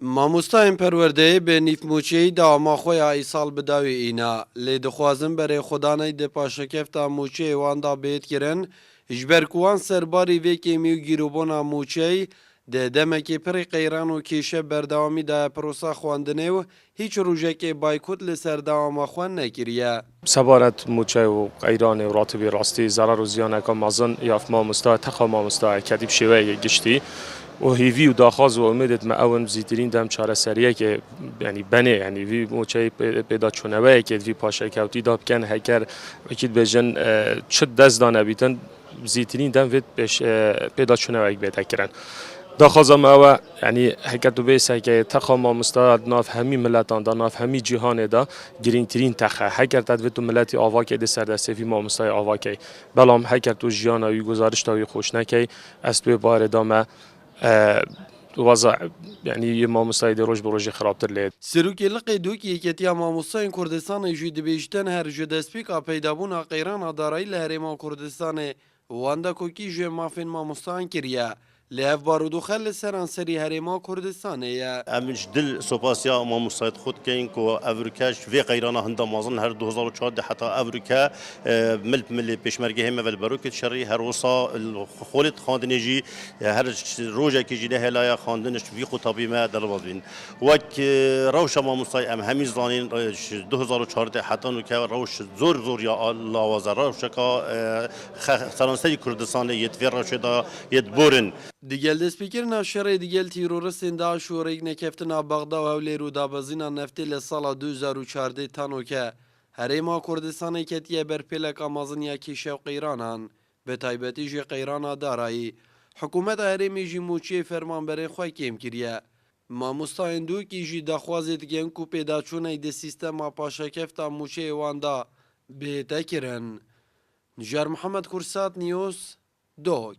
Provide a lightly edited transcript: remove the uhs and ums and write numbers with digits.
مامۆستایان پەروەردەیە بە نیفموچەی داواماخۆیە ئیساڵ بداوی ئینا لێ دەخوازم بەرێ خۆدانەی دەپاشەکەفتا موچەی واندا بێتکردن ji ber ku wan serbarî vê kêmî û gîrobona mûçey di demekê pirê qeyran û kêşe berdewamî daye pirosa xwandinê û hîç rûjekê baykût li ser dewama xwe nekiriye. سبارت موچه و قیران و راتبی راستی ضرر و زیانک مازن یافت مامستا تخا مامستا کدیب شوه گشتی و هیوی و داخواز و امیدت ما اون زیترین دم چاره سریه که یعنی بنه یعنی وی موچه پیدا چونوه که وی پاشه کوتی داب کن هکر وکید بجن چه دست دانه بیتن زیترین دم وید پیدا چونوه بیتا کرن داخوازم او یعنی حکتو بیسه که تخا مامستا ناف همی ملتان دا ناف همی جهان دا گرینگترین تخه هکر تدویتو ملتی آوا که ده سردستفی مامستای آوا که بلام هکر تو جیان اوی گزارش تاوی خوش نکی است به بار دامه وضع یعنی یه مامستای ده روش بروژی خرابتر لید سروکی لقی دوکی یکتیا مامۆستایên Kurdistanê jî dibêjtin her ji destpêka peydabûna qeyrana darayî li Herêma Kurdistanê wan kokî ji mafên mamostayan kiriye. Li hev barûdûxer li seran serî Herêma Kurdistanê ye. Em ji dil sopasiya mamostayê xwe dikeyin ku ev rûke ji vê qeyrana hinda mezin her 2004 de heta ev rûke milê pêşmergehê me velberokê şerî her wisa xolê xandinê jî her rojekê jî nehelaya xandin ji vî qutabî me delbaz bîn. Wek rewşa mamostayê em hemî zanîn ji 2004 de heta rûke rewş zor ya lawaza rewşeka seranserî Kurdistanê yê vê rewşê da yê borin. Digel destpêkirina şerê digel tîroristên Daeş û rêknekeftina Bexda û Hewlêr û dabezîna neftê li sala 2014 tanoke Herêma Kurdistanê ketiye ber pêleka mezin ya kêşev qeyranan bi taybetî jî qeyrana darayî. Hikûmeta Herêmê jî mûçiyê fermanberên xwe kêm kiriye. Mamostayên dûkî jî daxwazê dikin ku pêdaçûnê di sîstema paşekefta mûçeyê wan da bête kirin. Nijar Mihemed Kursat News Dog